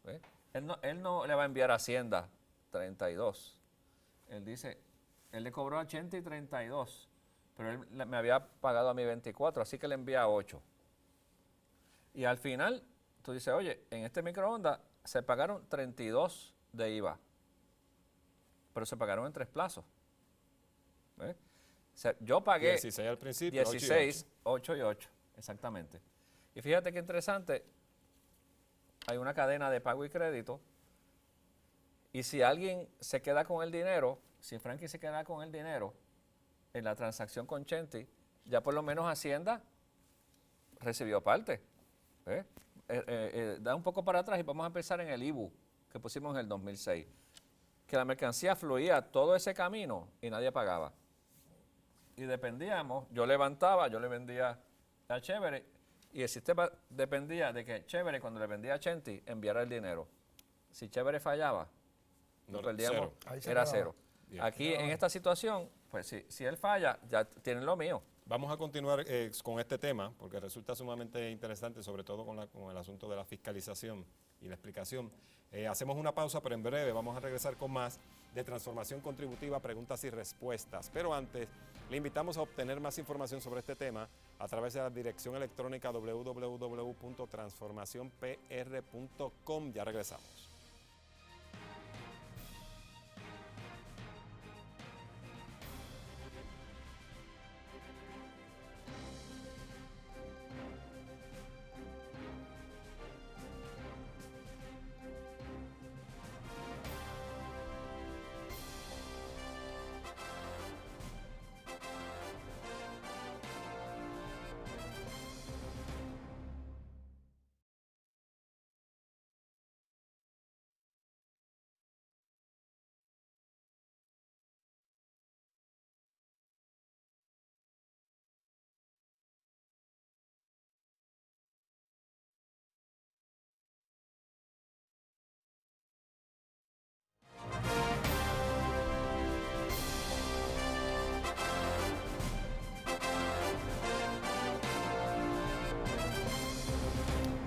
¿Ves? Él no le va a enviar a Hacienda 32. Él dice, él le cobró a Chenti 32, pero él me había pagado a mí 24, así que le envía 8. Y al final, tú dices, oye, en este microondas se pagaron 32 de IVA, pero se pagaron en 3 plazos. ¿Ves? O sea, yo pagué 16 al principio, 16, 8 y 8, exactamente. Y fíjate qué interesante, hay una cadena de pago y crédito, y si alguien se queda con el dinero, si Frankie se queda con el dinero en la transacción con Chenti, ya por lo menos Hacienda recibió parte. ¿Ves? Da un poco para atrás y vamos a empezar en el IBU que pusimos en el 2006, que la mercancía fluía todo ese camino y nadie pagaba. Y dependíamos, yo levantaba, yo le vendía a Chévere, y el sistema dependía de que Chévere, cuando le vendía a Chenti, enviara el dinero. Si Chévere fallaba, No, perdíamos, cero. Ahí se era acababa. cero. Bien. Aquí en esta situación, pues si él falla, ya tienen lo mío. Vamos a continuar con este tema porque resulta sumamente interesante, sobre todo con el asunto de la fiscalización y la explicación. Hacemos una pausa, pero en breve vamos a regresar con más de transformación contributiva, preguntas y respuestas. Pero antes, le invitamos a obtener más información sobre este tema a través de la dirección electrónica www.transformacionpr.com. Ya regresamos.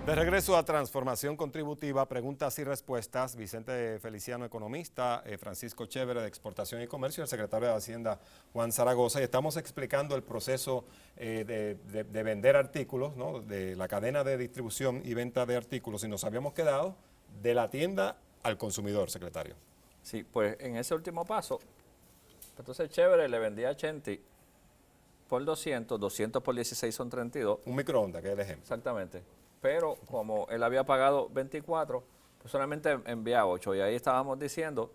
De regreso a Transformación Contributiva, preguntas y respuestas. Vicente Feliciano, economista, Francisco Chévere, de Exportación y Comercio, el secretario de Hacienda, Juan Zaragoza. Y estamos explicando el proceso de vender artículos, ¿no?, de la cadena de distribución y venta de artículos. Y nos habíamos quedado de la tienda al consumidor, secretario. Sí, pues en ese último paso, entonces Chévere le vendía a Chenti por 200, 200 por 16 son 32. Un microondas, que es el ejemplo. Exactamente. Pero como él había pagado 24, pues solamente envía 8. Y ahí estábamos diciendo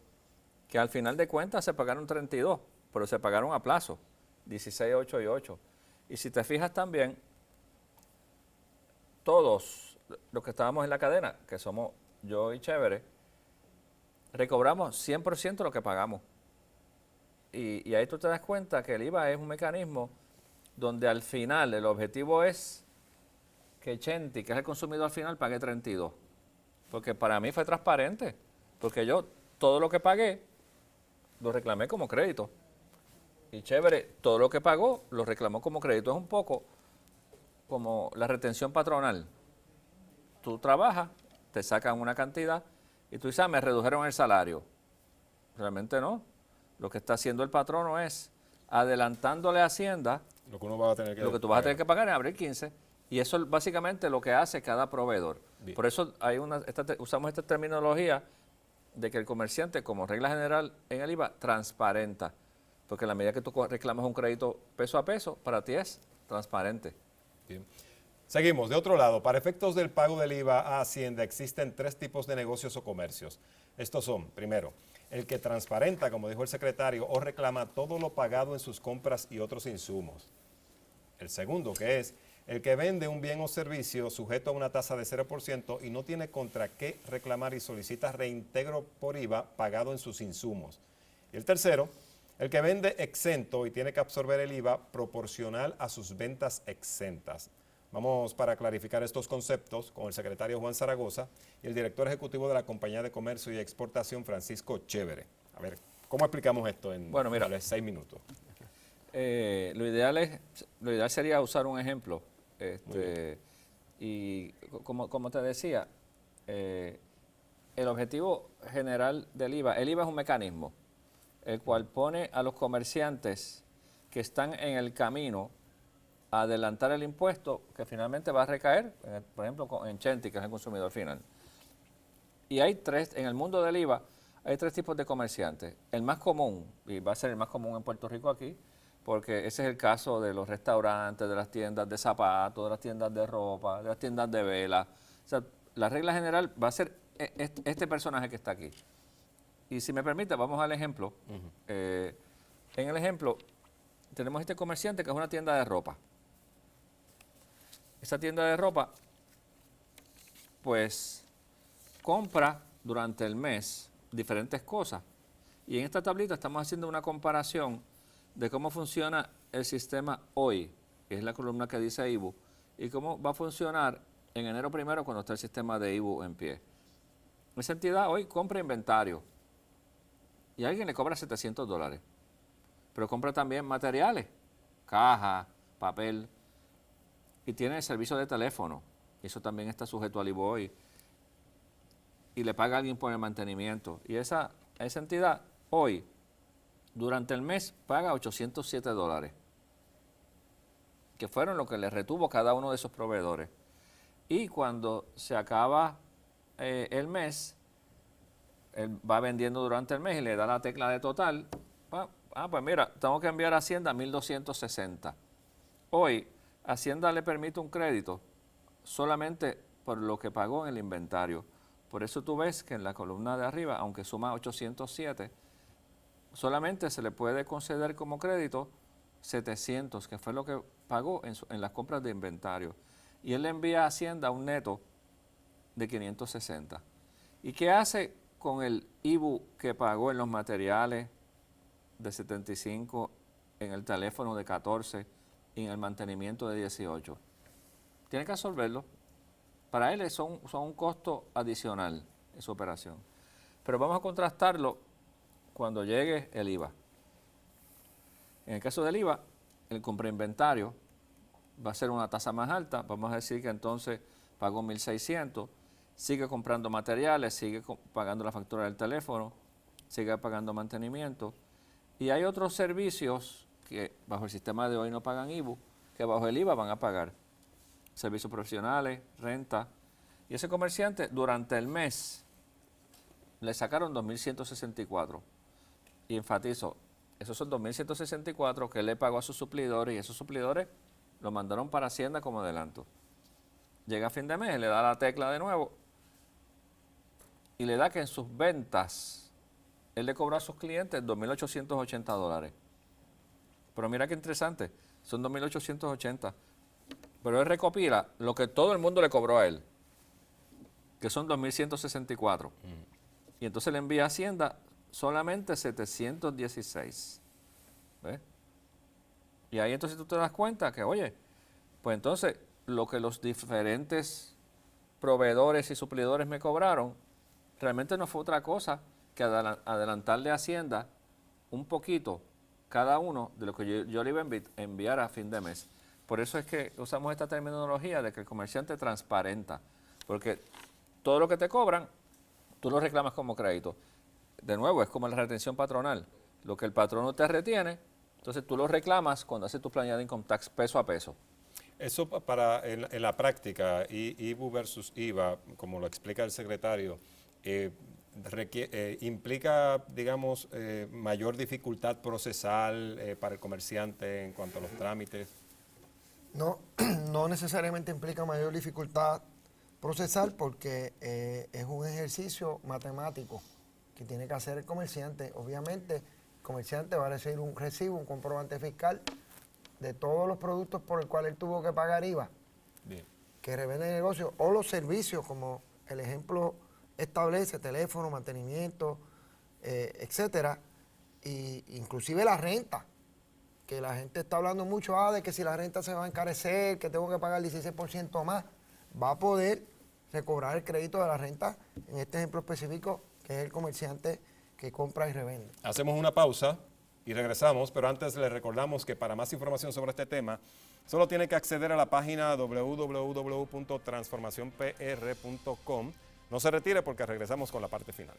que al final de cuentas se pagaron 32, pero se pagaron a plazo, 16, 8 y 8. Y si te fijas también, todos los que estábamos en la cadena, que somos yo y Chévere, recobramos 100% lo que pagamos. Y ahí tú te das cuenta que el IVA es un mecanismo donde al final el objetivo es que Chenti, que es el consumidor al final, pague 32. Porque para mí fue transparente. Porque yo todo lo que pagué lo reclamé como crédito. Y Chévere, todo lo que pagó lo reclamó como crédito. Es un poco como la retención patronal. Tú trabajas, te sacan una cantidad y tú dices, me redujeron el salario. Realmente no. Lo que está haciendo el patrono es adelantándole a Hacienda Lo que uno va a tener que lo que tú vas a tener que pagar en abril 15. Y eso es básicamente lo que hace cada proveedor. Bien. Por eso usamos esta terminología de que el comerciante, como regla general en el IVA, transparenta. Porque en la medida que tú reclamas un crédito peso a peso, para ti es transparente. Bien. Seguimos. De otro lado, para efectos del pago del IVA a Hacienda existen 3 tipos de negocios o comercios. Estos son, primero, el que transparenta, como dijo el secretario, o reclama todo lo pagado en sus compras y otros insumos. El segundo, que es el que vende un bien o servicio sujeto a una tasa de 0% y no tiene contra qué reclamar y solicita reintegro por IVA pagado en sus insumos. Y el tercero, el que vende exento y tiene que absorber el IVA proporcional a sus ventas exentas. Vamos para clarificar estos conceptos con el secretario Juan Zaragoza y el director ejecutivo de la Compañía de Comercio y Exportación, Francisco Chévere. A ver, ¿cómo explicamos esto en 6 minutos? Lo ideal sería usar un ejemplo. Y como te decía, el objetivo general del IVA, el IVA es un mecanismo, el cual pone a los comerciantes que están en el camino a adelantar el impuesto que finalmente va a recaer, por ejemplo, en Chenti, que es el consumidor final. Y hay 3, en el mundo del IVA, hay 3 tipos de comerciantes. El más común, y va a ser el más común en Puerto Rico aquí, porque ese es el caso de los restaurantes, de las tiendas de zapatos, de las tiendas de ropa, de las tiendas de vela. O sea, la regla general va a ser este personaje que está aquí. Y si me permite, vamos al ejemplo. En el ejemplo, tenemos este comerciante que es una tienda de ropa. Esta tienda de ropa, pues, compra durante el mes diferentes cosas. Y en esta tablita estamos haciendo una comparación de cómo funciona el sistema hoy, que es la columna que dice IBU, y cómo va a funcionar en enero 1 cuando esté el sistema de IBU en pie. Esa entidad hoy compra inventario y alguien le cobra $700. Pero compra también materiales, caja, papel, y tiene el servicio de teléfono. Eso también está sujeto al IBOI. Y le paga a alguien por el mantenimiento. Y esa entidad hoy, durante el mes, paga $807, que fueron lo que le retuvo cada uno de esos proveedores. Y cuando se acaba el mes, él va vendiendo durante el mes y le da la tecla de total. Pues mira, tengo que enviar a Hacienda 1.260. Hoy, Hacienda le permite un crédito solamente por lo que pagó en el inventario. Por eso tú ves que en la columna de arriba, aunque suma 807, solamente se le puede conceder como crédito 700, que fue lo que pagó en las compras de inventario. Y él le envía a Hacienda un neto de 560. ¿Y qué hace con el IBU que pagó en los materiales de 75, en el teléfono de 14 y en el mantenimiento de 18? Tiene que absorberlo. Para él son un costo adicional esa operación. Pero vamos a contrastarlo cuando llegue el IVA. En el caso del IVA, el comprainventario va a ser una tasa más alta. Vamos a decir que entonces pagó 1.600, sigue comprando materiales, sigue pagando la factura del teléfono, sigue pagando mantenimiento. Y hay otros servicios que bajo el sistema de hoy no pagan IBU, que bajo el IVA van a pagar. Servicios profesionales, renta. Y ese comerciante durante el mes le sacaron 2.164. Y enfatizo, esos son 2.164 que él le pagó a sus suplidores y esos suplidores lo mandaron para Hacienda como adelanto. Llega a fin de mes, le da la tecla de nuevo y le da que en sus ventas él le cobró a sus clientes $2.880. Pero mira qué interesante, son 2.880. Pero él recopila lo que todo el mundo le cobró a él, que son 2.164. Y entonces le envía a Hacienda solamente 716. ¿Ves? Y ahí entonces tú te das cuenta que, oye, pues entonces lo que los diferentes proveedores y suplidores me cobraron, realmente no fue otra cosa que adelantarle a Hacienda un poquito cada uno de lo que yo le iba a enviar a fin de mes. Por eso es que usamos esta terminología de que el comerciante transparenta, porque todo lo que te cobran, tú lo reclamas como crédito. De nuevo, es como la retención patronal. Lo que el patrono te retiene, entonces tú lo reclamas cuando haces tu planilla de income tax peso a peso. Eso en la práctica, IBU versus IVA, como lo explica el secretario, implica, digamos, mayor dificultad procesal para el comerciante en cuanto a los trámites. No, no necesariamente implica mayor dificultad procesal porque es un ejercicio matemático que tiene que hacer el comerciante. Obviamente, el comerciante va a recibir un recibo, un comprobante fiscal de todos los productos por el cual él tuvo que pagar IVA, bien, que revende el negocio, o los servicios, como el ejemplo establece, teléfono, mantenimiento, etcétera, y inclusive la renta, que la gente está hablando mucho de que si la renta se va a encarecer, que tengo que pagar el 16% más, va a poder recobrar el crédito de la renta, en este ejemplo específico, que es el comerciante que compra y revende. Hacemos una pausa y regresamos, pero antes les recordamos que para más información sobre este tema, solo tiene que acceder a la página www.transformacionpr.com. No se retire porque regresamos con la parte final.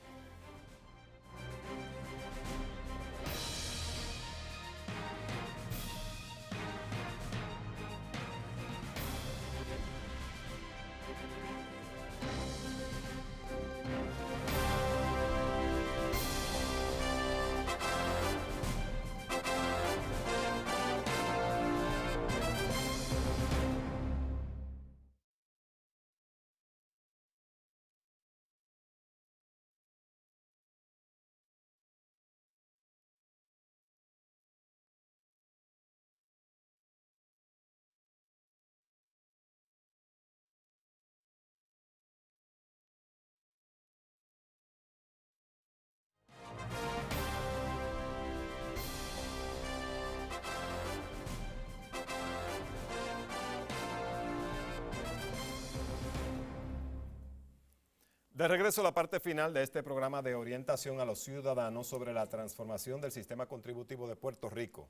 De regreso a la parte final de este programa de orientación a los ciudadanos sobre la transformación del sistema contributivo de Puerto Rico.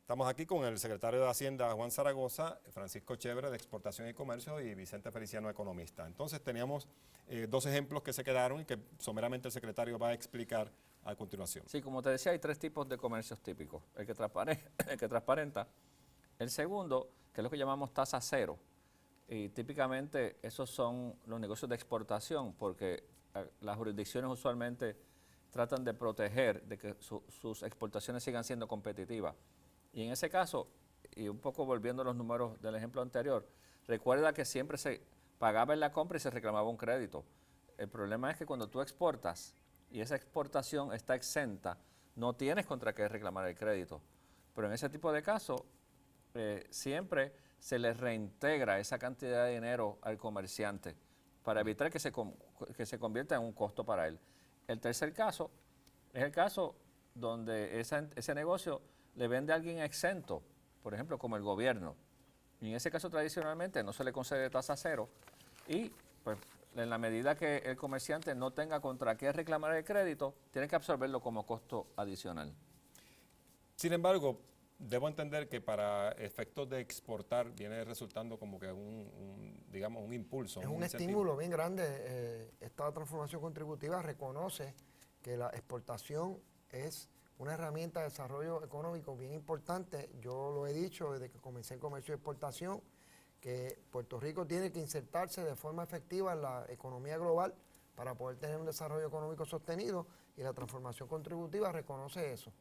Estamos aquí con el secretario de Hacienda, Juan Zaragoza, Francisco Chévere, de Exportación y Comercio, y Vicente Feliciano, economista. Entonces teníamos dos ejemplos que se quedaron y que someramente el secretario va a explicar a continuación. Sí, como te decía, hay tres tipos de comercios típicos. El que transparenta. El segundo, que es lo que llamamos tasa cero. Y típicamente esos son los negocios de exportación, porque las jurisdicciones usualmente tratan de proteger de que sus exportaciones sigan siendo competitivas. Y en ese caso, y un poco volviendo a los números del ejemplo anterior, recuerda que siempre se pagaba en la compra y se reclamaba un crédito. El problema es que cuando tú exportas y esa exportación está exenta, no tienes contra qué reclamar el crédito. Pero en ese tipo de casos, siempre se le reintegra esa cantidad de dinero al comerciante para evitar que se convierta en un costo para él. El tercer caso es el caso donde ese negocio le vende a alguien exento, por ejemplo, como el gobierno. Y en ese caso, tradicionalmente, no se le concede tasa cero y, pues, en la medida que el comerciante no tenga contra qué reclamar el crédito, tiene que absorberlo como costo adicional. Sin embargo, debo entender que para efectos de exportar viene resultando como que digamos, un impulso. Es un incentivo. estímulo bien grande. Esta transformación contributiva reconoce que la exportación es una herramienta de desarrollo económico bien importante. Yo lo he dicho desde que comencé en comercio y exportación, que Puerto Rico tiene que insertarse de forma efectiva en la economía global para poder tener un desarrollo económico sostenido, y la transformación contributiva reconoce eso.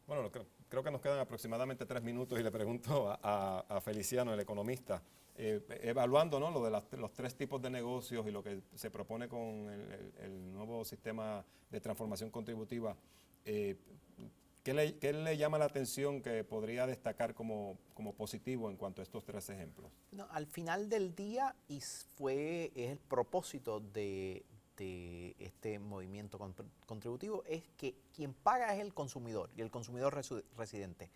Bueno, creo que nos quedan aproximadamente 3 minutos y le pregunto a Feliciano, el economista, evaluando, ¿no?, lo de los 3 tipos de negocios y lo que se propone con el nuevo sistema de transformación contributiva, ¿qué le llama la atención que podría destacar como positivo en cuanto a estos 3 ejemplos? No, al final del día, es el propósito de este movimiento contributivo, es que quien paga es el consumidor y el consumidor residente.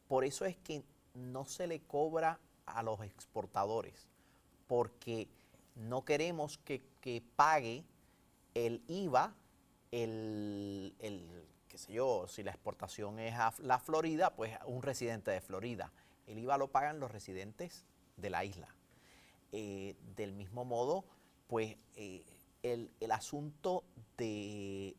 Por eso es que no se le cobra a los exportadores, porque no queremos que pague el IVA, qué sé yo, si la exportación es a la Florida, pues un residente de Florida. El IVA lo pagan los residentes de la isla. Del mismo modo, pues el asunto de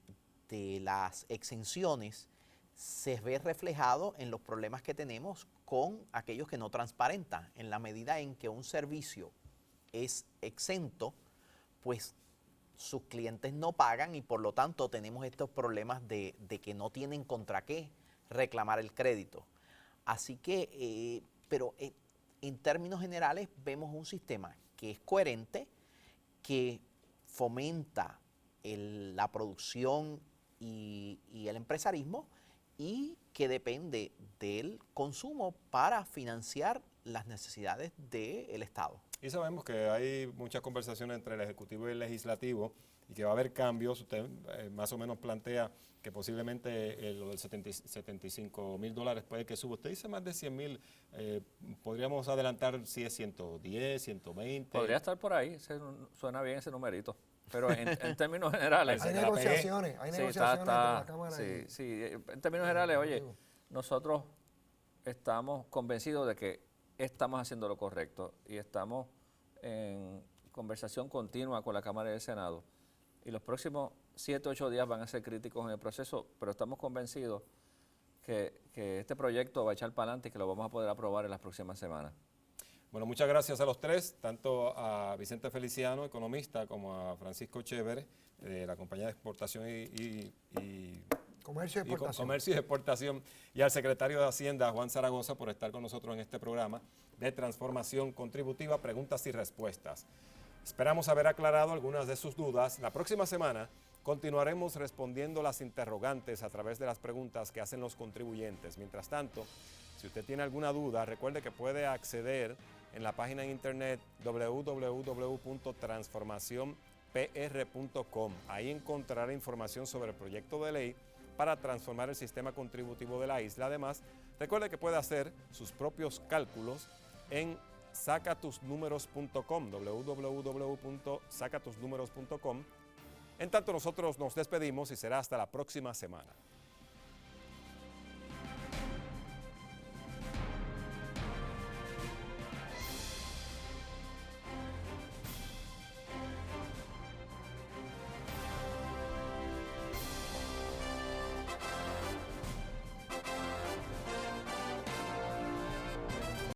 las exenciones se ve reflejado en los problemas que tenemos con aquellos que no transparentan. En la medida en que un servicio es exento, pues sus clientes no pagan y por lo tanto tenemos estos problemas de que no tienen contra qué reclamar el crédito. Así que, pero en términos generales vemos un sistema que es coherente, que fomenta la producción y el empresarismo, y que depende del consumo para financiar las necesidades del Estado. Y sabemos que hay muchas conversaciones entre el Ejecutivo y el Legislativo y que va a haber cambios. Usted más o menos plantea que posiblemente lo del $75,000 puede que suba. Usted dice más de 100,000. ¿Podríamos adelantar si es 110, 120? Podría estar por ahí, suena bien ese numerito. Pero en términos generales... Hay negociaciones entre la Cámara y... Sí, en términos generales, oye, nosotros estamos convencidos de que estamos haciendo lo correcto y estamos en conversación continua con la Cámara y el Senado. Y los próximos 7 o 8 días van a ser críticos en el proceso, pero estamos convencidos que este proyecto va a echar para adelante y que lo vamos a poder aprobar en las próximas semanas. Bueno, muchas gracias a los 3, tanto a Vicente Feliciano, economista, como a Francisco Chévere, de la compañía de exportación y Comercio y exportación. Comercio y Exportación, y al secretario de Hacienda, Juan Zaragoza, por estar con nosotros en este programa de transformación contributiva, preguntas y respuestas. Esperamos haber aclarado algunas de sus dudas. La próxima semana continuaremos respondiendo las interrogantes a través de las preguntas que hacen los contribuyentes. Mientras tanto, si usted tiene alguna duda, recuerde que puede acceder en la página en internet www.transformacionpr.com. Ahí encontrará información sobre el proyecto de ley para transformar el sistema contributivo de la isla. Además, recuerde que puede hacer sus propios cálculos en sacatusnúmeros.com, www.sacatusnúmeros.com, En tanto, nosotros nos despedimos y será hasta la próxima semana.